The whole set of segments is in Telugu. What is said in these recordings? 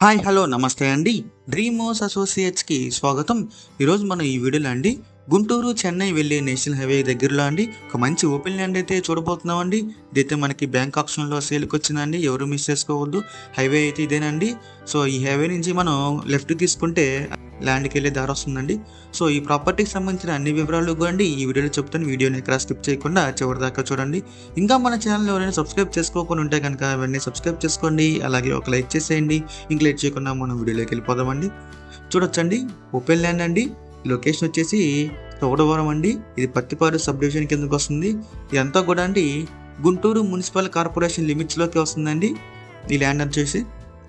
హాయ్ హలో నమస్తే అండి. డ్రీమ్ హౌస్ అసోసియేట్స్కి స్వాగతం. ఈరోజు మనం ఈ వీడియోలో అండి గుంటూరు చెన్నై వెళ్ళే నేషనల్ హైవే దగ్గరలో అండి ఒక మంచి ఓపెన్ ల్యాండ్ అయితే చూడబోతున్నాం అండి. ఇదైతే మనకి బ్యాంక్ ఆప్షన్లో సేల్కి వచ్చిందండి, ఎవరు మిస్ చేసుకోవద్దు. హైవే అయితే ఇదేనండి. సో ఈ హైవే నుంచి మనం లెఫ్ట్ తీసుకుంటే ల్యాండ్కి వెళ్ళే దారి వస్తుందండి. సో ఈ ప్రాపర్టీకి సంబంధించిన అన్ని వివరాలు అండి ఈ వీడియోలో చెప్తాను. వీడియోని ఎక్కడ స్కిప్ చేయకుండా చివరి దాకా చూడండి. ఇంకా మన ఛానల్ ఎవరైనా సబ్స్క్రైబ్ చేసుకోకుండా ఉంటే కనుక అవన్నీ సబ్స్క్రైబ్ చేసుకోండి, అలాగే ఒక లైక్ చేసేయండి. ఇంక లేట్ చేయకుండా మనం వీడియోలోకి వెళ్ళిపోదామండి. చూడొచ్చండి ఓపెన్ ల్యాండ్ అండి. లొకేషన్ వచ్చేసి చౌడవరం అండి. ఇది పత్తిపాడు సబ్ డివిజన్ కిందకి వస్తుంది. ఇదంతా కూడా అండి గుంటూరు మున్సిపల్ కార్పొరేషన్ లిమిట్స్లోకి వస్తుందండి ఈ ల్యాండ్ వచ్చేసి.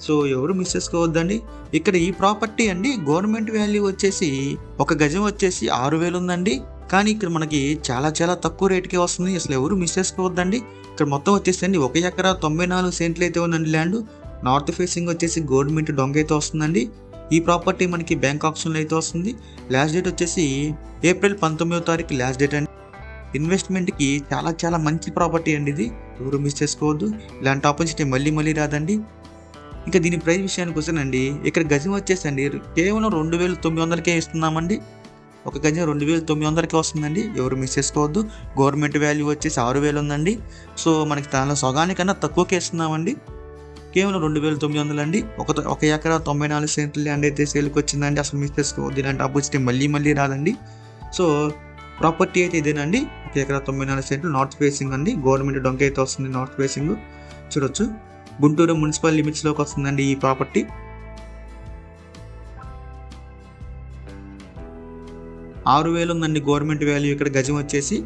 సో ఎవరు మిస్ చేసుకోవద్దండి. ఇక్కడ ఈ ప్రాపర్టీ అండి గవర్నమెంట్ వాల్యూ వచ్చేసి ఒక గజం వచ్చేసి 6,000 ఉందండి. కానీ ఇక్కడ మనకి చాలా చాలా తక్కువ రేటుకే వస్తుంది. అసలు ఎవరు మిస్ చేసుకోవద్దండి. ఇక్కడ మొత్తం వచ్చేసి అండి 1 ఎకరా 94 సెంట్లు అయితే ఉందండి ల్యాండ్. నార్త్ ఫేసింగ్ వచ్చేసి గవర్నమెంట్ డొంగ అయితే వస్తుందండి. ఈ ప్రాపర్టీ మనకి బ్యాంక్ ఆప్షన్లో అయితే వస్తుంది. లాస్ట్ డేట్ వచ్చేసి ఏప్రిల్ 19వ తారీఖు లాస్ట్ డేట్ అండి. ఇన్వెస్ట్మెంట్కి చాలా చాలా మంచి ప్రాపర్టీ అండి ఇది, ఎవరు మిస్ చేసుకోవద్దు. ఇలాంటి ఆపర్చునిటీ మళ్ళీ మళ్ళీ రాదండి. ఇంకా దీని ప్రైస్ విషయానికి వస్తేనండి ఇక్కడ గజం వచ్చేసి అండి కేవలం 2,900కే ఇస్తున్నామండి. ఒక గజం 2,900కే వస్తుందండి, ఎవరు మిస్ చేసుకోవద్దు. గవర్నమెంట్ వాల్యూ వచ్చేసి 6,000 ఉందండి. సో మనకి దానిలో సగానికన్నా తక్కువకే ఇస్తున్నామండి. కేవలం 2,900 అండి. ఒక ఎకరా 94 సెంట్లు ల్యాండ్ అయితే సేల్కి వచ్చిందండి. అసలు మిస్ చేసుకోవద్దు. ఇలాంటి ఆపర్చునిటీ మళ్ళీ మళ్ళీ రాదండి. సో ప్రాపర్టీ అయితే ఇదేనండి. 1 ఎకరా 94 సెంట్లు నార్త్ ఫేసింగ్ అండి. గవర్నమెంట్ డొంక అయితే వస్తుంది నార్త్ ఫేసింగ్. చూడొచ్చు గుంటూరు మున్సిపల్ లిమిట్స్లోకి వస్తుందండి ఈ ప్రాపర్టీ. 6,000 ఉందండి గవర్నమెంట్ వాల్యూ ఇక్కడ గజం వచ్చేసి.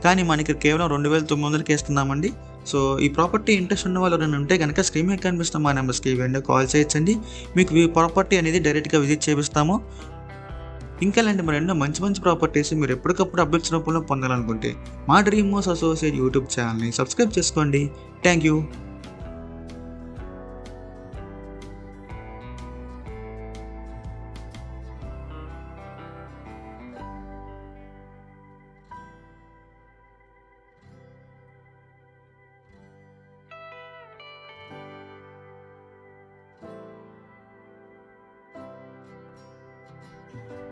కానీ మనకి కేవలం 2,900కి ఇస్తున్నామండి. సో ఈ ప్రాపర్టీ ఇంట్రెస్ట్ ఉన్న వాళ్ళు ఎవరైనా ఉంటే కనుక స్క్రీన్ మీద కనిపిస్తున్న మా నెంబర్స్కి వెంటనే కాల్ చేయొచ్చండి. మీకు ఈ ప్రాపర్టీ అనేది డైరెక్ట్గా విజిట్ చేపిస్తాము. ఇంకా ఇలాంటి మరి ఎన్నో మంచి మంచి ప్రాపర్టీస్ మీరు ఎప్పటికప్పుడు అప్డేట్స్ రూపంలో పొందాలనుకుంటే మా డ్రీమ్ హౌస్ అసోసియేట్ యూట్యూబ్ ఛానల్ని సబ్స్క్రైబ్ చేసుకోండి. Thank you.